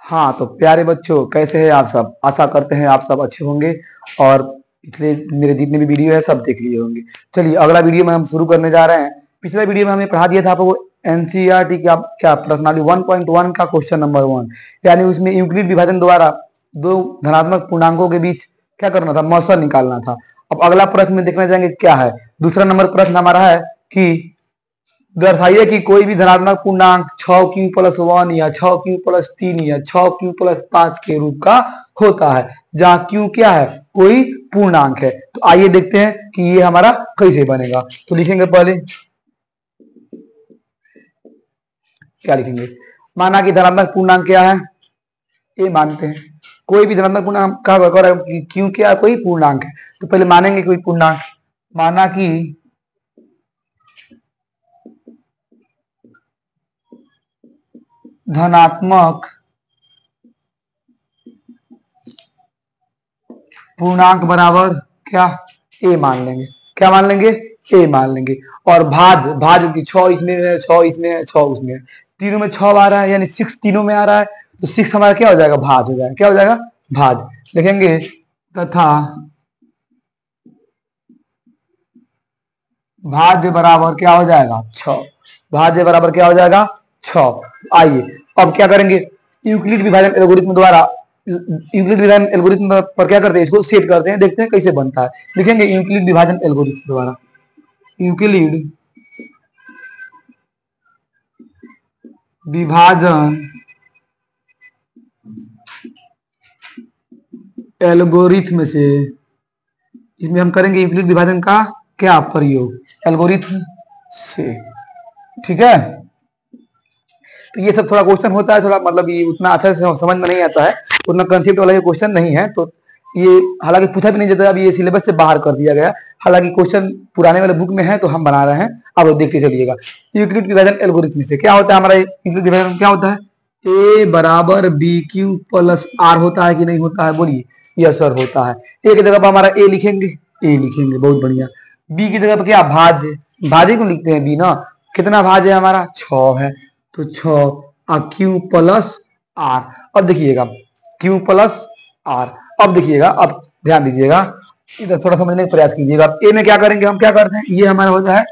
हाँ तो प्यारे बच्चों, कैसे हैं आप सब? आशा करते हैं आप सब अच्छे होंगे और पिछले मेरे जितने भी वीडियो है सब देख लिए होंगे। चलिए अगला वीडियो में हम शुरू करने जा रहे हैं। पिछले वीडियो में हमने पढ़ा दिया था आपको एनसीईआरटी क्या क्या प्रश्नावली 1.1 का क्वेश्चन नंबर 1, यानी उसमें यूक्लिड विभाजन द्वारा दो धनात्मक पूर्णांकों के बीच क्या करना था, मौसल निकालना था। अब अगला प्रश्न में देखने जाएंगे क्या है। दूसरा नंबर प्रश्न हमारा है कि दर्शाइए कि कोई भी धनात्मक पूर्णांक 6q+1 या 6q+3 या 6q+5 के रूप का होता है, जहां q क्या है, कोई पूर्णांक है। तो आइए देखते हैं कि ये हमारा कैसे बनेगा। तो लिखेंगे पहले, क्या लिखेंगे, माना कि धनात्मक पूर्णांक क्या है, ये मानते हैं कोई भी धनात्मक पूर्णांक का q क्या है, कोई पूर्णांक है। तो पहले मानेंगे कोई पूर्णांक, माना कि धनात्मक पूर्णांक बराबर क्या, ए मान लेंगे। क्या मान लेंगे, ए मान लेंगे। और भाज की 6 इसमें है, 6 इसमें है, 6 उसमें है, तीनों में 6 आ रहा है, यानी 6 तीनों में आ रहा है। तो 6 हमारा क्या हो जाएगा, भाज हो जाएगा। क्या हो जाएगा, भाज। लिखेंगे तथा भाज्य बराबर क्या हो जाएगा, 6। भाज्य बराबर क्या हो जाएगा, 6। आइए अब क्या करेंगे, यूक्लिड विभाजन एल्गोरिथ्म द्वारा, यूक्लिड विभाजन एल्गोरिथ्म पर क्या करते हैं, इसको सेट करते हैं, देखते हैं कैसे बनता है। लिखेंगे यूक्लिड विभाजन एल्गोरिथ्म द्वारा, यूक्लिड विभाजन एल्गोरिथ्म से, इसमें हम करेंगे यूक्लिड विभाजन का क्या प्रयोग, एल्गोरिथ्म से। ठीक है, तो ये सब थोड़ा क्वेश्चन होता है, थोड़ा मतलब ये उतना अच्छा से समझ में नहीं आता है, उतना कंसेप्ट वाला ये क्वेश्चन नहीं है। तो ये हालांकि पूछा भी नहीं जाता, अब ये सिलेबस से बाहर कर दिया गया। हालांकि क्वेश्चन पुराने वाले बुक में है तो हम बना रहे हैं, अब देखते चलिएगा। यूक्लिड विभाजन एल्गोरिथम से क्या होता है, हमारा यूक्लिड विभाजन क्या होता है, ए बराबर बी क्यू प्लस आर होता है कि नहीं होता है, बोलिए। यस सर होता है। ए की जगह पर हमारा ए लिखेंगे, ए लिखेंगे, बहुत बढ़िया। बी की जगह पर क्या, भाज्य, भाज्य को लिखते हैं बी ना। कितना भाज्य है हमारा, 6 है, तो 6 और क्यू प्लस आर। अब देखिएगा क्यू प्लस आर, अब देखिएगा, अब ध्यान दीजिएगा, इधर थोड़ा समझने का प्रयास कीजिएगा। ए में क्या करेंगे, हम क्या करते हैं, ये हमारा होता है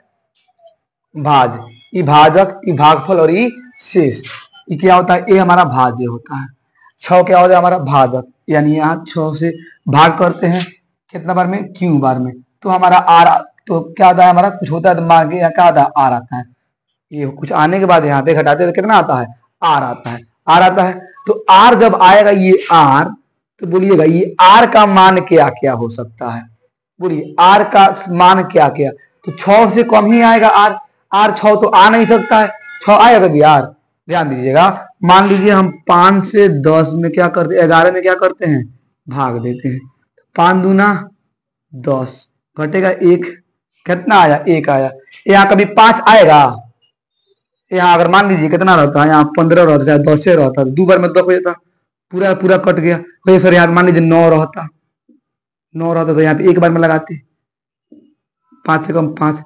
भाज, ये भाजक, ये भागफल और ये शेष। ये क्या होता है, ए हमारा भाज्य होता है। 6 क्या होता है हमारा भाजक, यानी यहाँ 6 से भाग करते हैं कितना बार में, क्यू बार में। तो हमारा आर, तो क्या आता है हमारा, कुछ होता है तो मान के क्या आता है, आर आता है। ये कुछ आने के बाद यहाँ पे घटाते तो कितना आता है, आर आता है, आर आता है। तो आर जब आएगा, ये आर, तो बोलिएगा ये आर का मान क्या क्या हो सकता है, बोलिए आर का मान क्या क्या। तो 6 से कम ही आएगा आर, आर 6 तो आ नहीं सकता है, 6 आएगा कभी आर। ध्यान दीजिएगा, मान लीजिए हम 5 से 10 में क्या करते, 11 में क्या करते हैं, भाग देते हैं। 5 दूना 10, घटेगा 1, कितना आया, 1 आया। यहाँ कभी 5 आएगा, यहाँ अगर मान लीजिए कितना रहता है, यहाँ 15 रहता है, 10 से रहता है, 2 बार में 10 हो जाता, पूरा पूरा कट गया। तो सर यहाँ मान लीजिए 9 रहता, 9 रहता तो यहाँ पे 1 बार में लगाते, 5 से कम 5,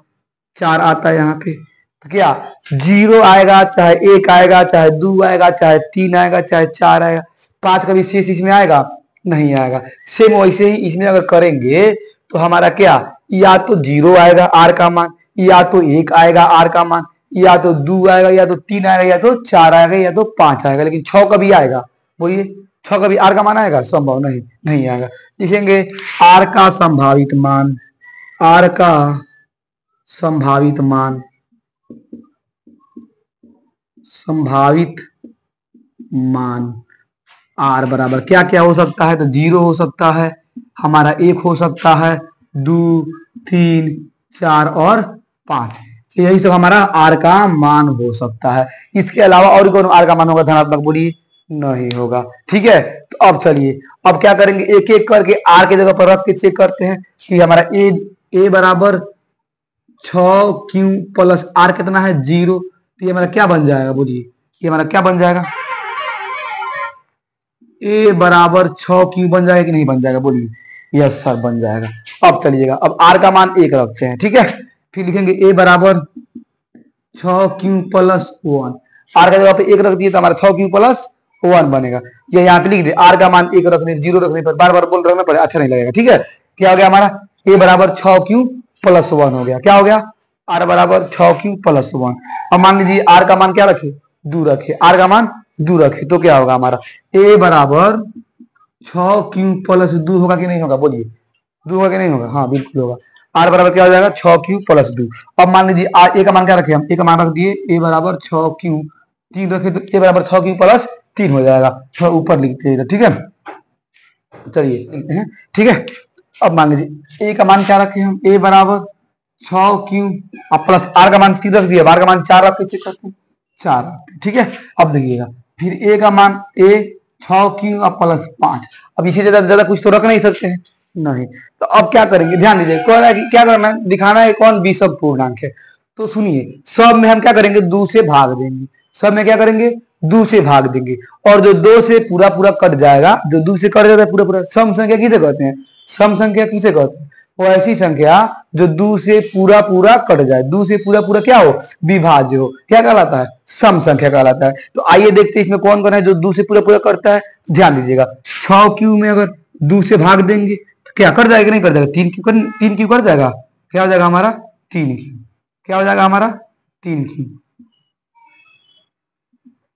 4 आता है यहाँ पे। तो क्या 0 आएगा, चाहे 1 आएगा, चाहे 2 आएगा, चाहे 3 आएगा, चाहे 4 आएगा, 5 कभी शेष इसमें आएगा, नहीं आएगा। सेम वैसे ही इसमें अगर करेंगे तो हमारा क्या, या तो 0 आएगा आर का मान, या तो 1 आएगा आर का मान, या तो 2 आएगा, या तो 3 आएगा, या तो 4 आएगा, या तो 5 आएगा। लेकिन 6 कभी आएगा, बोलिए 6 कभी आर का मान आएगा, संभव नहीं, नहीं आएगा। लिखेंगे आर का संभावित मान, आर का संभावित मान, संभावित मान आर बराबर क्या क्या हो सकता है, तो 0 हो सकता है, हमारा 1 हो सकता है, 2, 3, 4 और 5। तो यही सब हमारा आर का मान हो सकता है। इसके अलावा और कौन आर का मान होगा धनात्मक, बोलिए नहीं होगा। ठीक है, तो अब चलिए, अब क्या करेंगे, एक एक करके आर के जगह पर रख के चेक करते हैं कि हमारा ए बराबर 6q प्लस आर कितना है, 0। तो ये हमारा क्या बन जाएगा, बोलिए ये हमारा क्या बन जाएगा, ए बराबर 6q बन जाएगा कि नहीं बन जाएगा, बोलिए यस सर बन जाएगा। अब चलिएगा, अब आर का मान 1 रखते हैं, ठीक है। फिर लिखेंगे ए बराबर 6q प्लस 1, आर का जगह पे 1 रख दिए तो हमारा 6q प्लस 1 बनेगा। ये यहाँ पे लिख दे, आर का मान 1 रखने 0 रखने पर बार बार बोल रहा पड़े, अच्छा नहीं लगेगा। ठीक है, क्या हो गया हमारा, ए बराबर 6q + 1 हो गया। क्या हो गया, आर बराबर 6q + 1। अब मान लीजिए आर का मान क्या रखे, 2 रखे, आर का मान 2 रखे, तो क्या होगा हमारा, ए बराबर 6q + 2 होगा कि नहीं होगा, बोलिए 2 होगा कि नहीं होगा, हाँ बिल्कुल होगा। आर बराबर क्या हो जाएगा, 6q + 2। अब मान लीजिए ए का मान क्या रखे हम, ए का मान रख दिए, ए बराबर 6q, 3 रखे तो ए बराबर 6q + 3 हो जाएगा, थोड़ा ऊपर लिखते हैं। ठीक है, चलिए ठीक है। अब मान लीजिए ए का मान क्या रखे हम, ए बराबर 6q प्लस आर का मान 3 रख दिया, आर का मान 4 रख के चेक करते हैं, 4 रखते हैं। ठीक है, अब देखिएगा फिर ए का मान ए 6q + 5। अब इसी ज्यादा कुछ तो रख नहीं सकते हैं, नहीं, तो अब क्या करेंगे, ध्यान दीजिए, कह रहा है कि क्या करना है, दिखाना है कौन विषम पूर्णांक है। तो सुनिए, सब में हम क्या करेंगे, 2 से भाग देंगे, सब में क्या करेंगे, 2 से भाग देंगे, और जो 2 से पूरा पूरा कट जाएगा, जो 2 से कट जाता है पूरा पूरा, सम संख्या किसे कहते हैं, सम संख्या किसे कहते हैं, वो ऐसी संख्या जो 2 से पूरा पूरा कट जाए, 2 से पूरा पूरा क्या हो, विभाज्य हो, क्या कहलाता है, सम संख्या कहलाता है। तो आइए देखते हैं इसमें कौन कौन है जो 2 से पूरा पूरा करता है। ध्यान दीजिएगा, 6q में अगर 2 से भाग देंगे तो क्या कर जाएगा, नहीं कर जाएगा, 3q कर जाएगा, क्या हो जाएगा हमारा 3q, क्या हो जाएगा हमारा 3q,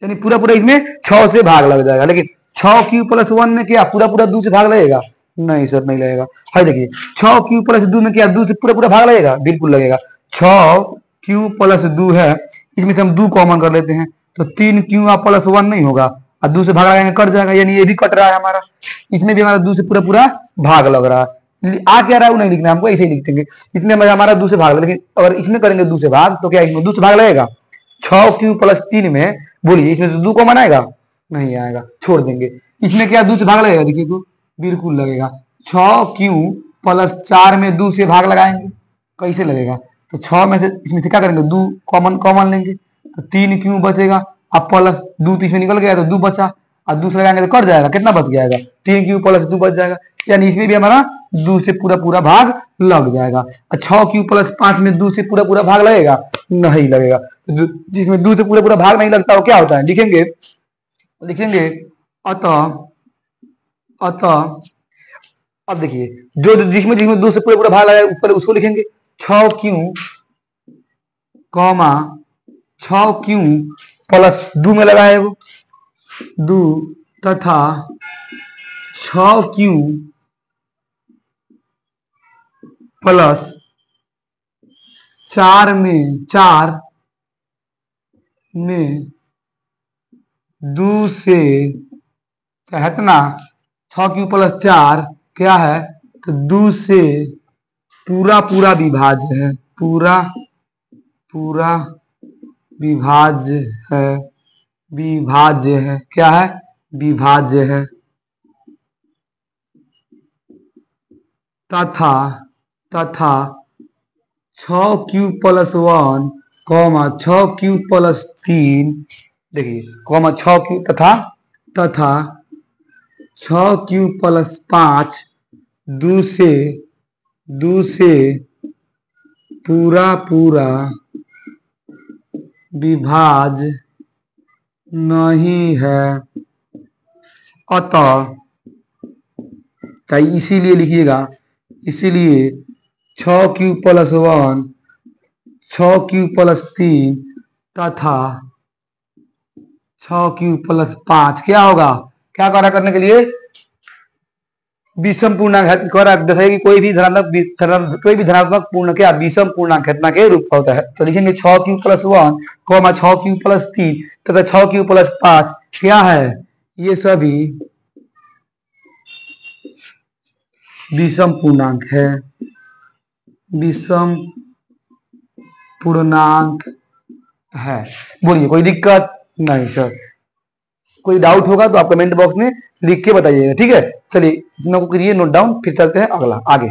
यानी पूरा पूरा इसमें 6 से भाग लग जाएगा। लेकिन 6q + 1 में क्या पूरा पूरा 2 से भाग लगेगा, नहीं सर नहीं लगेगा। है देखिए 6q + 2 में क्या 2 से पूरा पूरा भाग लगेगा, बिल्कुल लगेगा। 6q + 2 है, इसमें से हम 2 कॉमन कर लेते हैं, तो 3q + 1 नहीं होगा, और 2 से भाग लगाएंगे कट जाएगा, यानी ये भी कट रहा है हमारा, इसमें भी हमारा 2 से पूरा पूरा भाग लग रहा है। आ क्या रहा है वो नहीं लिखना, हमको ऐसे ही लिख देंगे, इसमें हमारा 2 से भाग, लेकिन अगर इसमें करेंगे 2 से भाग तो क्या इसमें 2 से भाग लगेगा, 6q + 3 में, बोलिए इसमें से 2 कॉमन आएगा, नहीं आएगा, छोड़ देंगे। इसमें क्या 2 से भाग लगेगा, देखिए तो बिल्कुल लगेगा। 6q + 4 में 2 से भाग लगाएंगे, कैसे लगेगा, तो 6 में से इसमें से क्या करेंगे, 2 कॉमन कॉमन लेंगे, तो 3q बचेगा, अब प्लस 2 तो इसमें निकल गया तो 2 बचा, और 2 से लगाएंगे तो कट जाएगा, कितना बच जाएगा, 3q + 2 बच जाएगा, यानी इसमें भी हमारा 2 से पूरा पूरा भाग लग जाएगा। 6q + 5 में 2 से पूरा पूरा भाग लगेगा, नहीं लगेगा। जिसमें 2 से पूरा पूरा भाग नहीं लगता वो क्या होता है, लिखेंगे लिखेंगे अतः अब देखिए जो जिसमें जिसमें 2 से पूरा पूरा भाग लगा ऊपर उसको लिखेंगे 6q, 6q + 2 में लगा है वो 2, तथा 6q + 4 में 2 से कितना, 6q + 4 क्या है, तो 2 से पूरा पूरा विभाज्य है, पूरा पूरा विभाज्य है, विभाज्य है, क्या है, विभाज्य है, तथा 6q + 1, 6q + 3, देखिए 6q तथा 6q + 5 2 से पूरा पूरा विभाज्य नहीं है, अतः इसीलिए लिखिएगा, इसीलिए 6q + 1, 6q + 3 तथा 6q + 5 क्या होगा, क्या करा करने के लिए, विषम पूर्णांक जैसे कि कोई भी धनात्मक पूर्ण क्या विषम पूर्णांक घटना के रूप का होता है। तो लिखेंगे 6q + 1, 6q + 3 तथा 6q + 5 क्या है, ये सभी विषम पूर्णांक है, विषम पूर्णांक है। बोलिए कोई दिक्कत नहीं सर, कोई डाउट होगा तो आप कमेंट बॉक्स में लिख के बताइएगा, ठीक है। चलिए इन लोगों को करिए नोट डाउन, फिर चलते हैं अगला आगे।